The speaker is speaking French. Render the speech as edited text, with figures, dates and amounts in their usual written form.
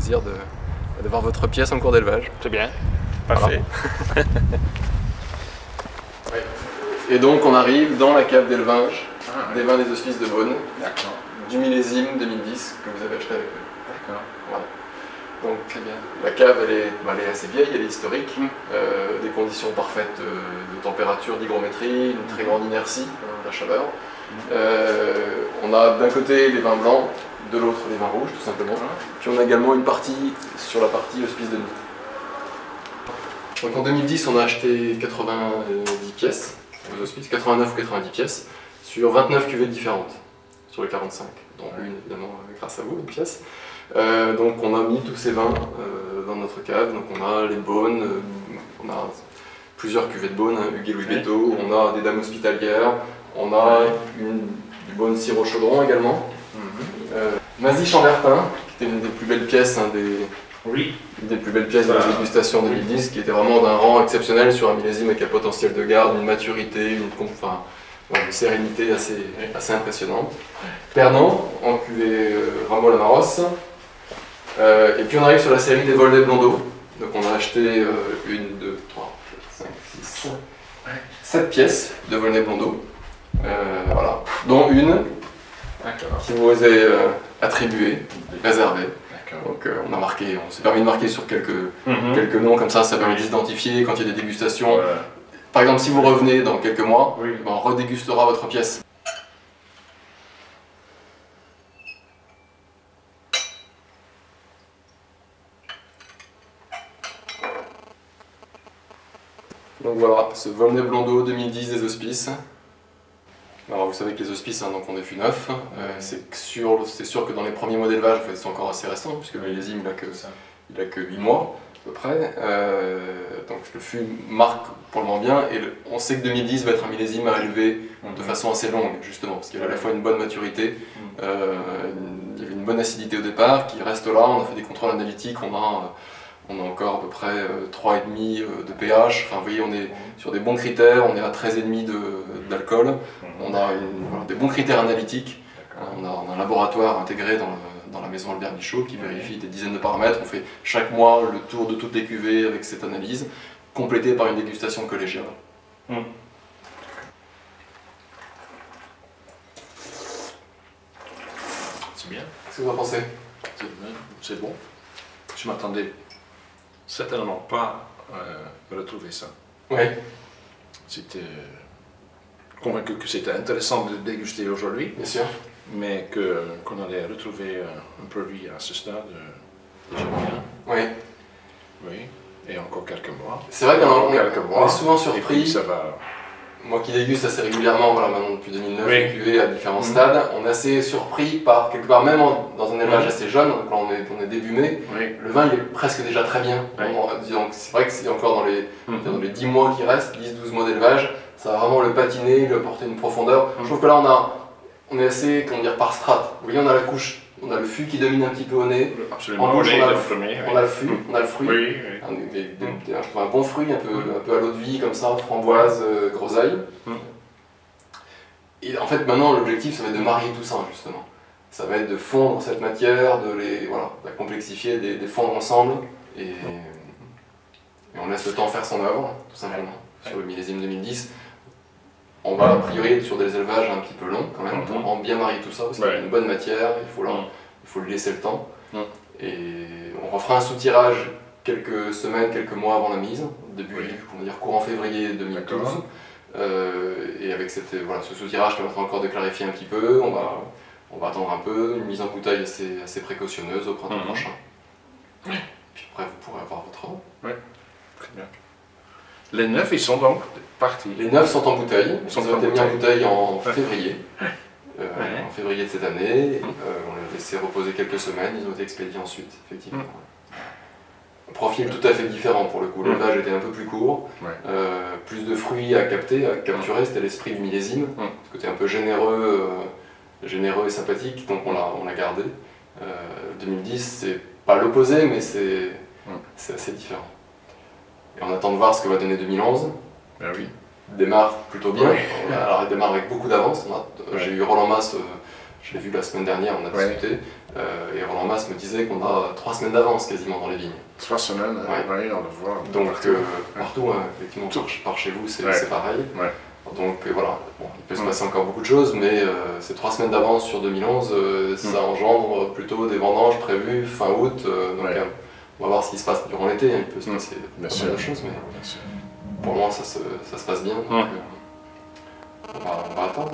plaisir de voir votre pièce en cours d'élevage. C'est bien, parfait. Voilà. Et donc on arrive dans la cave d'élevage des vins des Hospices de Beaune, du millésime 2010 que vous avez acheté avec nous. D'accord. Voilà. Donc très bien. La cave elle est assez vieille, elle est historique, des conditions parfaites de température, d'hygrométrie, une très grande inertie, la chaleur. On a d'un côté les vins blancs, de l'autre les vins rouges tout simplement. Puis on a également une partie sur la partie Hospice de Nuit. Donc en 2010 on a acheté 90 pièces aux Hospices, 89 ou 90 pièces, sur 29 cuvées différentes, sur les 45, dont une évidemment grâce à vous, une pièce. Donc on a mis tous ces vins dans notre cave, donc on a les Beaunes, on a plusieurs cuvées de Beaune, Hugues et Louis Béteau, on a des dames hospitalières, on a du Beaune sirop chaudron également. Mazy Chambertin, qui était une des plus belles pièces, une des plus belles pièces de la dégustation 2010, qui était vraiment d'un rang exceptionnel sur un millésime avec un potentiel de garde, une maturité, une sérénité assez impressionnante. Pernod, en cuvée Ramo Lamaros. Et puis on arrive sur la série des Volnay Blondeau. Donc on a acheté 1, 2, 3, 4, 5, 6, 7 pièces de Volnay Blondeau. Voilà. Dont une qui vous est attribuée, réservée. Donc on s'est permis de marquer sur quelques noms, comme ça permet de s'identifier quand il y a des dégustations. Par exemple, si vous revenez dans quelques mois, on redégustera votre pièce. Donc voilà, ce Volnay Blondeau 2010 des Hospices. Alors vous savez que les Hospices, donc on est fût neuf. C'est sûr que dans les premiers mois d'élevage, en fait, c'est encore assez récent, puisque le millésime il a que 8 mois à peu près. Donc le fût marque pour le moment bien, et on sait que 2010 va être un millésime à élever de façon assez longue, justement, parce qu'il y a à la fois une bonne maturité, il y avait une bonne acidité au départ, qui reste là, on a fait des contrôles analytiques, on a encore à peu près 3,5 de pH, enfin vous voyez on est sur des bons critères, on est à 13,5 d'alcool, on a des bons critères analytiques, on a un laboratoire intégré dans la maison Albert Michaud qui vérifie des dizaines de paramètres, on fait chaque mois le tour de toutes les cuvées avec cette analyse, complétée par une dégustation collégiale. C'est bien. Qu'est-ce que vous en pensez? C'est bon. Je m'attendais certainement pas à retrouver ça. Oui. J'étais convaincu que c'était intéressant de déguster aujourd'hui, Bien sûr. mais qu'on allait retrouver un produit à ce stade déjà bien. Oui. Oui, et encore quelques mois. C'est vrai qu'on est souvent surpris. Et puis ça va. Moi qui déguste assez régulièrement, voilà, maintenant depuis 2009, Oui. les cuvées à différents stades, on est assez surpris par, quelque part, même dans un élevage assez jeune, donc là on est début mai, le vin il est presque déjà très bien. Donc c'est vrai que c'est encore dans les 10 mois qui restent, 10-12 mois d'élevage, ça va vraiment le patiner, lui apporter une profondeur. Je trouve que là on est assez, comment dire, par strate. Vous voyez, on a la couche, on a le fût qui domine un petit peu au nez, absolument. en bouche on a le fût, oui. on a le fruit. Oui, Je trouve un bon fruit, un peu à l'eau de vie, comme ça, framboise, groseille. Et en fait, maintenant, l'objectif, ça va être de marier tout ça, justement. Ça va être de fondre cette matière, de la complexifier, de les fondre ensemble. Et on laisse le temps faire son œuvre, tout simplement. Sur le millésime 2010, on va a priori être sur des élevages un petit peu longs, quand même, pour bien marier tout ça, parce qu'il y a une bonne matière, il faut lui laisser le temps. Et on refera un sous-tirage quelques semaines, quelques mois avant la mise, courant février 2012. Et avec ce sous-tirage permettra encore de clarifier un petit peu, on va attendre un peu, une mise en bouteille assez précautionneuse au printemps prochain. Puis après vous pourrez avoir votre ordre. Oui, très bien. Les neufs, ils sont donc partis. Les neufs sont en bouteille, ils ont été mis en bouteille en février. En février de cette année, on les a laissés reposer quelques semaines, ils ont été expédiés ensuite, effectivement. Un profil tout à fait différent pour le coup, l'élevage était un peu plus court, plus de fruits à capturer, c'était l'esprit du millésime, ce côté un peu généreux et sympathique, donc on l'a gardé. 2010, c'est pas l'opposé, mais c'est assez différent. Et on attend de voir ce que va donner 2011. Ben oui. Démarre plutôt bien, alors il démarre avec beaucoup d'avance. J'ai eu Roland Mas, je l'ai vu la semaine dernière, on a discuté. Et Roland Mas me disait qu'on a 3 semaines d'avance quasiment dans les vignes. 3 semaines, Ouais. oui, on le voit. Donc partout, hein, effectivement, par chez vous, c'est pareil. Ouais. Donc voilà, bon, il peut se passer encore beaucoup de choses, mais ces 3 semaines d'avance sur 2011, ça engendre plutôt des vendanges prévues fin août. Donc on va voir ce qui se passe durant l'été, il peut se passer pas mal de choses, mais pour le moment ça se passe bien. Donc, on va attendre.